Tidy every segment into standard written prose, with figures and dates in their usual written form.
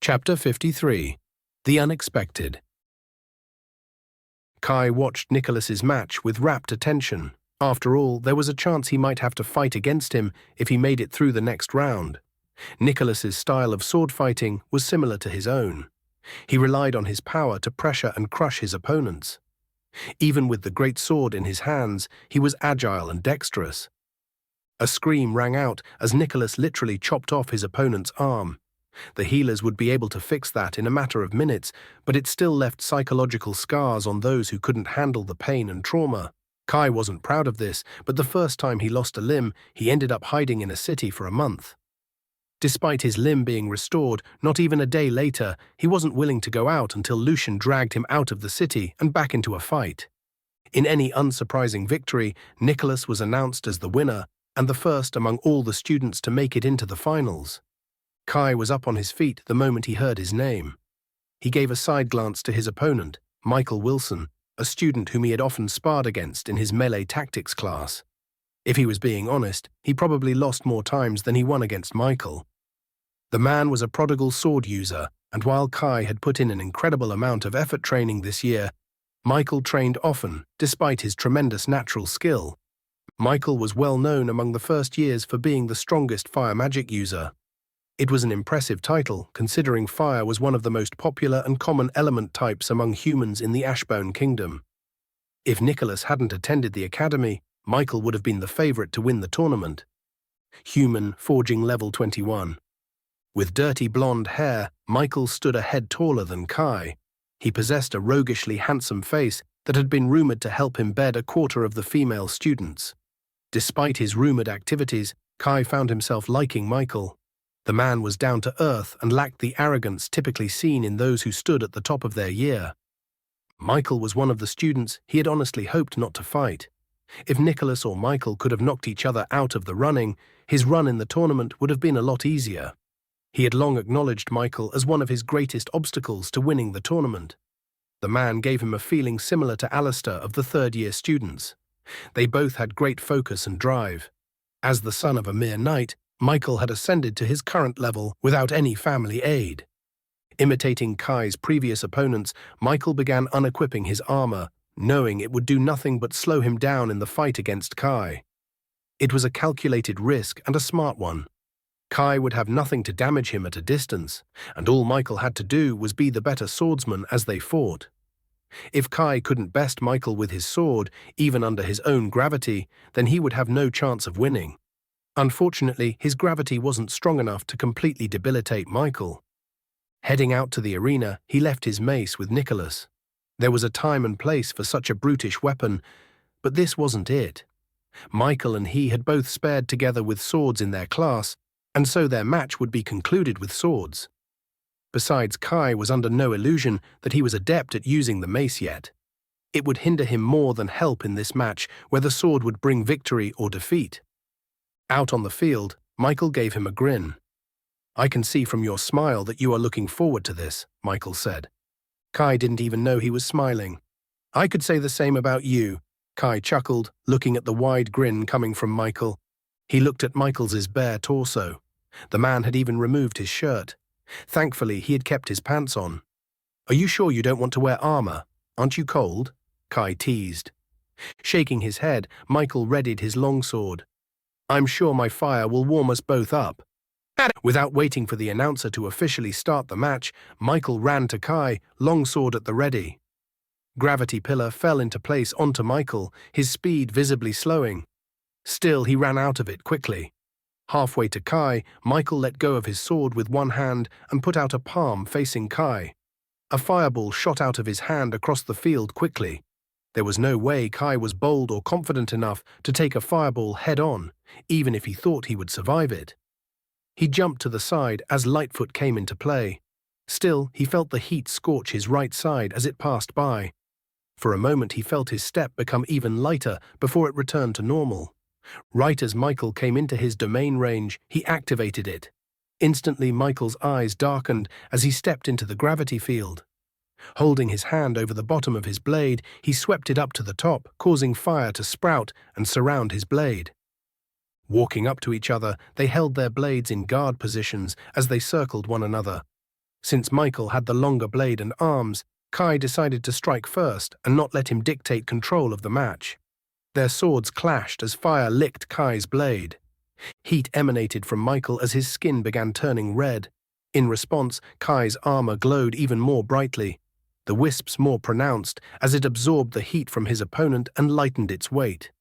Chapter 53. The Unexpected. Kai watched Nicholas's match with rapt attention. After all, there was a chance he might have to fight against him if he made it through the next round. Nicholas's style of sword fighting was similar to his own. He relied on his power to pressure and crush his opponents. Even with the great sword in his hands, he was agile and dexterous. A scream rang out as Nicholas literally chopped off his opponent's arm. The healers would be able to fix that in a matter of minutes, but it still left psychological scars on those who couldn't handle the pain and trauma. Kai wasn't proud of this, but the first time he lost a limb, he ended up hiding in a city for a month. Despite his limb being restored, not even a day later, he wasn't willing to go out until Lucian dragged him out of the city and back into a fight. In any unsurprising victory, Nicholas was announced as the winner and the first among all the students to make it into the finals. Kai was up on his feet the moment he heard his name. He gave a side glance to his opponent, Michael Wilson, a student whom he had often sparred against in his melee tactics class. If he was being honest, he probably lost more times than he won against Michael. The man was a prodigal sword user, and while Kai had put in an incredible amount of effort training this year, Michael trained often, despite his tremendous natural skill. Michael was well known among the first years for being the strongest fire magic user. It was an impressive title, considering fire was one of the most popular and common element types among humans in the Ashbone Kingdom. If Nicholas hadn't attended the academy, Michael would have been the favorite to win the tournament. Human, forging level 21. With dirty blonde hair, Michael stood a head taller than Kai. He possessed a roguishly handsome face that had been rumored to help him bed a quarter of the female students. Despite his rumored activities, Kai found himself liking Michael. The man was down to earth and lacked the arrogance typically seen in those who stood at the top of their year. Michael was one of the students he had honestly hoped not to fight. If Nicholas or Michael could have knocked each other out of the running, his run in the tournament would have been a lot easier. He had long acknowledged Michael as one of his greatest obstacles to winning the tournament. The man gave him a feeling similar to Alistair of the third-year students. They both had great focus and drive. As the son of a mere knight, Michael had ascended to his current level without any family aid. Imitating Kai's previous opponents, Michael began unequipping his armor, knowing it would do nothing but slow him down in the fight against Kai. It was a calculated risk and a smart one. Kai would have nothing to damage him at a distance, and all Michael had to do was be the better swordsman as they fought. If Kai couldn't best Michael with his sword, even under his own gravity, then he would have no chance of winning. Unfortunately, his gravity wasn't strong enough to completely debilitate Michael. Heading out to the arena, he left his mace with Nicholas. There was a time and place for such a brutish weapon, but this wasn't it. Michael and he had both spared together with swords in their class, and so their match would be concluded with swords. Besides, Kai was under no illusion that he was adept at using the mace yet. It would hinder him more than help in this match where the sword would bring victory or defeat. Out on the field, Michael gave him a grin. "I can see from your smile that you are looking forward to this," Michael said. Kai didn't even know he was smiling. "I could say the same about you," Kai chuckled, looking at the wide grin coming from Michael. He looked at Michael's bare torso. The man had even removed his shirt. Thankfully, he had kept his pants on. "Are you sure you don't want to wear armor? Aren't you cold?" Kai teased. Shaking his head, Michael readied his longsword. "I'm sure my fire will warm us both up." Without waiting for the announcer to officially start the match, Michael ran to Kai, longsword at the ready. Gravity pillar fell into place onto Michael, his speed visibly slowing. Still, he ran out of it quickly. Halfway to Kai, Michael let go of his sword with one hand and put out a palm facing Kai. A fireball shot out of his hand across the field quickly. There was no way Kai was bold or confident enough to take a fireball head-on, even if he thought he would survive it. He jumped to the side as Lightfoot came into play. Still, he felt the heat scorch his right side as it passed by. For a moment he felt his step become even lighter before it returned to normal. Right as Michael came into his domain range, he activated it. Instantly, Michael's eyes darkened as he stepped into the gravity field. Holding his hand over the bottom of his blade, he swept it up to the top, causing fire to sprout and surround his blade. Walking up to each other, they held their blades in guard positions as they circled one another. Since Michael had the longer blade and arms, Kai decided to strike first and not let him dictate control of the match. Their swords clashed as fire licked Kai's blade. Heat emanated from Michael as his skin began turning red. In response, Kai's armor glowed even more brightly, the wisps more pronounced as it absorbed the heat from his opponent and lightened its weight.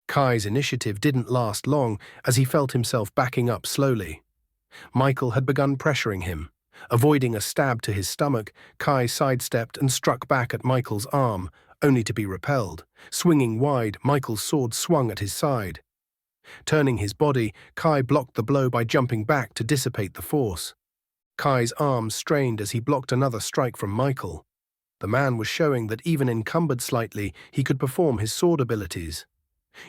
Kai's initiative didn't last long as he felt himself backing up slowly. Michael had begun pressuring him. Avoiding a stab to his stomach, Kai sidestepped and struck back at Michael's arm, only to be repelled. Swinging wide, Michael's sword swung at his side. Turning his body, Kai blocked the blow by jumping back to dissipate the force. Kai's arm strained as he blocked another strike from Michael. The man was showing that even encumbered slightly, he could perform his sword abilities.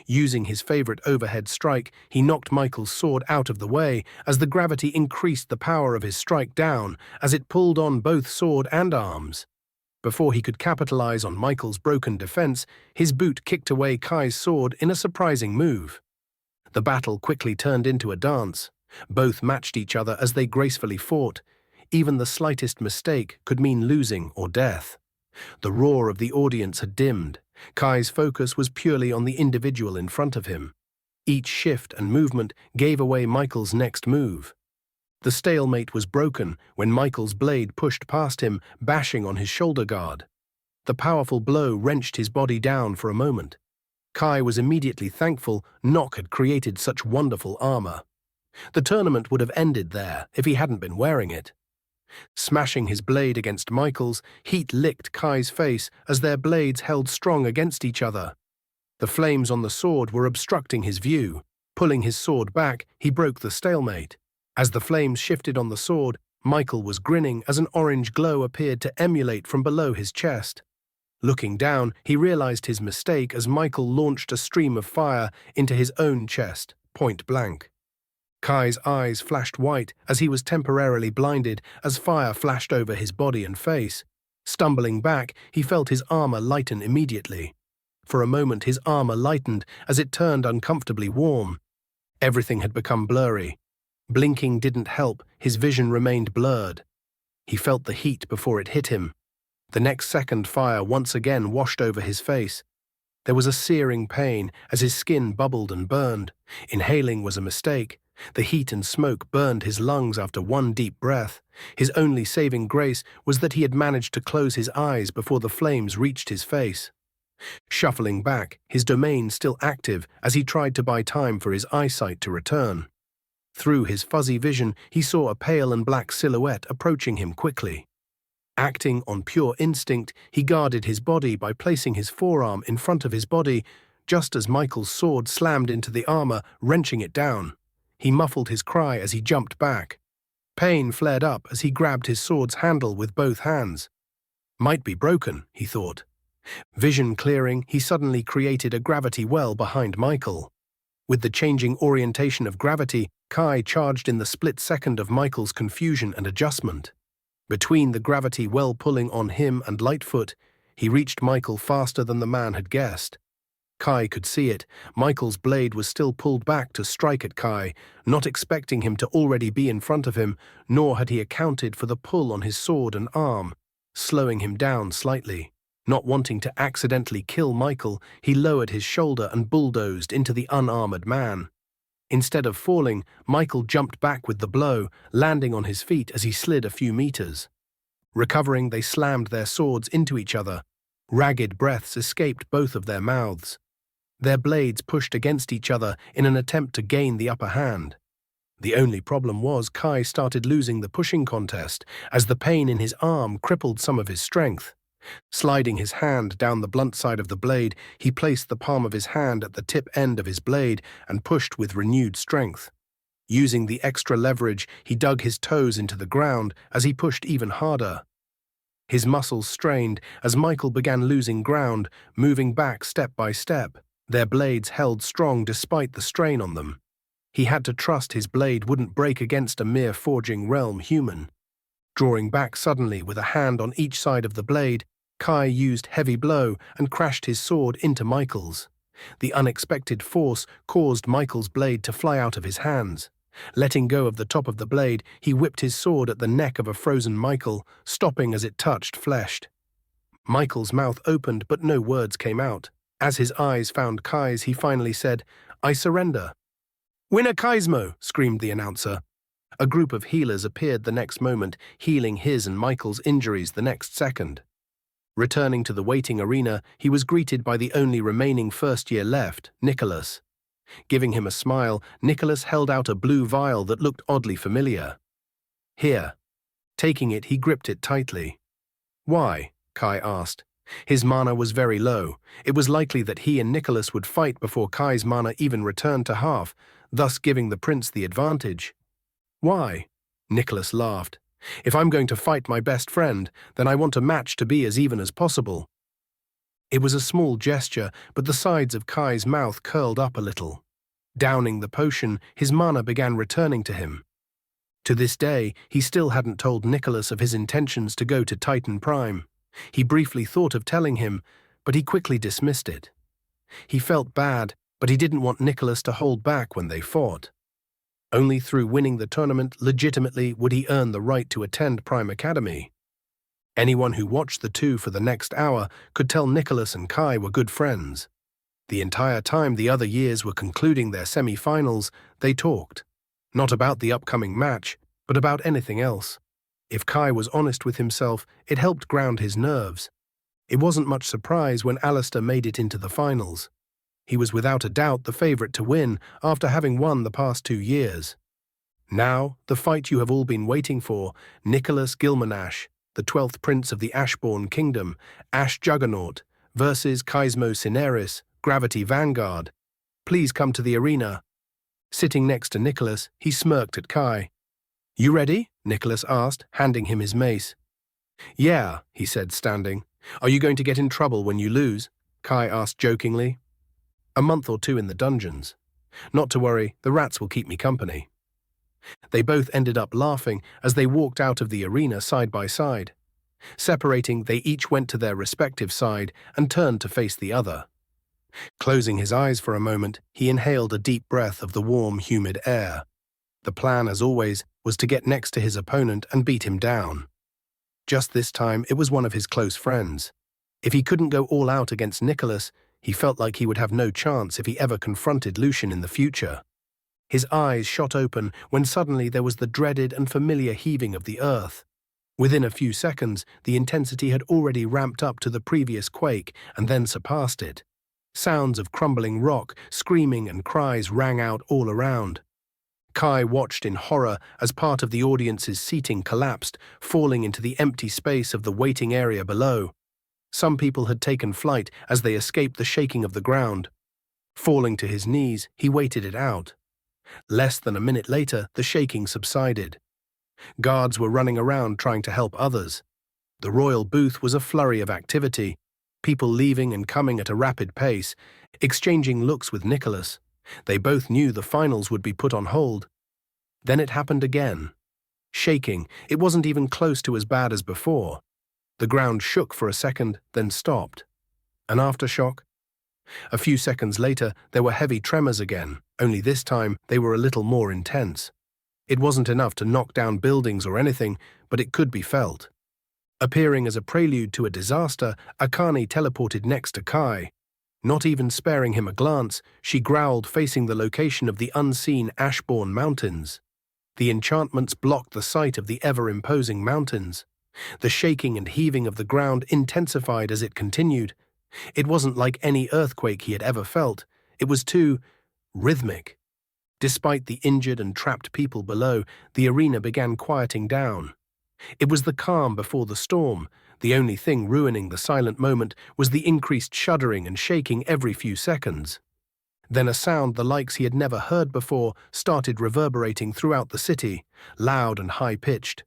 Using his favorite overhead strike, he knocked Michael's sword out of the way as the gravity increased the power of his strike down as it pulled on both sword and arms. Before he could capitalize on Michael's broken defense, his boot kicked away Kai's sword in a surprising move. The battle quickly turned into a dance. Both matched each other as they gracefully fought. Even the slightest mistake could mean losing or death. The roar of the audience had dimmed. Kai's focus was purely on the individual in front of him. Each shift and movement gave away Michael's next move. The stalemate was broken when Michael's blade pushed past him, bashing on his shoulder guard. The powerful blow wrenched his body down for a moment. Kai was immediately thankful Nock had created such wonderful armor. The tournament would have ended there if he hadn't been wearing it. Smashing his blade against Michael's, heat licked Kai's face as their blades held strong against each other. The flames on the sword were obstructing his view. Pulling his sword back, he broke the stalemate. As the flames shifted on the sword, Michael was grinning as an orange glow appeared to emulate from below his chest. Looking down, he realized his mistake as Michael launched a stream of fire into his own chest, point blank. Kai's eyes flashed white as he was temporarily blinded as fire flashed over his body and face. Stumbling back, he felt his armor lighten immediately. For a moment, his armor lightened as it turned uncomfortably warm. Everything had become blurry. Blinking didn't help, his vision remained blurred. He felt the heat before it hit him. The next second, fire once again washed over his face. There was a searing pain as his skin bubbled and burned. Inhaling was a mistake. The heat and smoke burned his lungs after one deep breath. His only saving grace was that he had managed to close his eyes before the flames reached his face. Shuffling back, his domain still active as he tried to buy time for his eyesight to return. Through his fuzzy vision, he saw a pale and black silhouette approaching him quickly. Acting on pure instinct, he guarded his body by placing his forearm in front of his body, just as Michael's sword slammed into the armor, wrenching it down. He muffled his cry as he jumped back. Pain flared up as he grabbed his sword's handle with both hands. Might be broken, he thought. Vision clearing, he suddenly created a gravity well behind Michael. With the changing orientation of gravity, Kai charged in the split second of Michael's confusion and adjustment. Between the gravity well pulling on him and Lightfoot, he reached Michael faster than the man had guessed. Kai could see it. Michael's blade was still pulled back to strike at Kai, not expecting him to already be in front of him, nor had he accounted for the pull on his sword and arm, slowing him down slightly. Not wanting to accidentally kill Michael, he lowered his shoulder and bulldozed into the unarmored man. Instead of falling, Michael jumped back with the blow, landing on his feet as he slid a few meters. Recovering, they slammed their swords into each other. Ragged breaths escaped both of their mouths. Their blades pushed against each other in an attempt to gain the upper hand. The only problem was Kai started losing the pushing contest as the pain in his arm crippled some of his strength. Sliding his hand down the blunt side of the blade, he placed the palm of his hand at the tip end of his blade and pushed with renewed strength. Using the extra leverage, he dug his toes into the ground as he pushed even harder. His muscles strained as Michael began losing ground, moving back step by step. Their blades held strong despite the strain on them. He had to trust his blade wouldn't break against a mere forging realm human. Drawing back suddenly with a hand on each side of the blade, Kai used heavy blow and crashed his sword into Michael's. The unexpected force caused Michael's blade to fly out of his hands. Letting go of the top of the blade, he whipped his sword at the neck of a frozen Michael, stopping as it touched flesh. Michael's mouth opened, but no words came out. As his eyes found Kai's, he finally said, "I surrender." "Winner Kaismo!" screamed the announcer. A group of healers appeared the next moment, healing his and Michael's injuries the next second. Returning to the waiting arena, he was greeted by the only remaining first-year left, Nicholas. Giving him a smile, Nicholas held out a blue vial that looked oddly familiar. "Here." Taking it, he gripped it tightly. "Why?" Kai asked. His mana was very low. It was likely that he and Nicholas would fight before Kai's mana even returned to half, thus giving the prince the advantage. "Why?" Nicholas laughed. "If I'm going to fight my best friend, then I want a match to be as even as possible." It was a small gesture, but the sides of Kai's mouth curled up a little. Downing the potion, his mana began returning to him. To this day, he still hadn't told Nicholas of his intentions to go to Titan Prime. He briefly thought of telling him, but he quickly dismissed it. He felt bad, but he didn't want Nicholas to hold back when they fought. Only through winning the tournament legitimately would he earn the right to attend Prime Academy. Anyone who watched the two for the next hour could tell Nicholas and Kai were good friends. The entire time the other years were concluding their semi-finals, they talked. Not about the upcoming match, but about anything else. If Kai was honest with himself, it helped ground his nerves. It wasn't much surprise when Alistair made it into the finals. He was without a doubt the favourite to win after having won the past 2 years. Now, the fight you have all been waiting for, Nicholas Gilmanash, the 12th Prince of the Ashbourne Kingdom, Ash Juggernaut, versus Kaismo Cineri, Gravity Vanguard. Please come to the arena. Sitting next to Nicholas, he smirked at Kai. "You ready?" Nicholas asked, handing him his mace. "Yeah," he said, standing. "Are you going to get in trouble when you lose?" Kai asked jokingly. "A month or 2 in the dungeons. Not to worry, the rats will keep me company." They both ended up laughing as they walked out of the arena side by side. Separating, they each went to their respective side and turned to face the other. Closing his eyes for a moment, he inhaled a deep breath of the warm, humid air. The plan, as always, was to get next to his opponent and beat him down. Just this time, it was one of his close friends. If he couldn't go all out against Nicholas, he felt like he would have no chance if he ever confronted Lucian in the future. His eyes shot open when suddenly there was the dreaded and familiar heaving of the earth. Within a few seconds, the intensity had already ramped up to the previous quake and then surpassed it. Sounds of crumbling rock, screaming and cries rang out all around. Kai watched in horror as part of the audience's seating collapsed, falling into the empty space of the waiting area below. Some people had taken flight as they escaped the shaking of the ground. Falling to his knees, he waited it out. Less than a minute later, the shaking subsided. Guards were running around trying to help others. The royal booth was a flurry of activity, people leaving and coming at a rapid pace, exchanging looks with Nicholas. They both knew the finals would be put on hold. Then it happened again. Shaking, it wasn't even close to as bad as before. The ground shook for a second, then stopped. An aftershock? A few seconds later, there were heavy tremors again, only this time they were a little more intense. It wasn't enough to knock down buildings or anything, but it could be felt. Appearing as a prelude to a disaster, Akane teleported next to Kai. Not even sparing him a glance, she growled, facing the location of the unseen Ashbourne Mountains. The enchantments blocked the sight of the ever-imposing mountains. The shaking and heaving of the ground intensified as it continued. It wasn't like any earthquake he had ever felt. It was too rhythmic. Despite the injured and trapped people below, the arena began quieting down. It was the calm before the storm. The only thing ruining the silent moment was the increased shuddering and shaking every few seconds. Then a sound the likes he had never heard before started reverberating throughout the city, loud and high-pitched.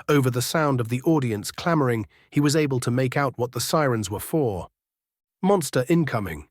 Over the sound of the audience clamoring, he was able to make out what the sirens were for. "Monster incoming,"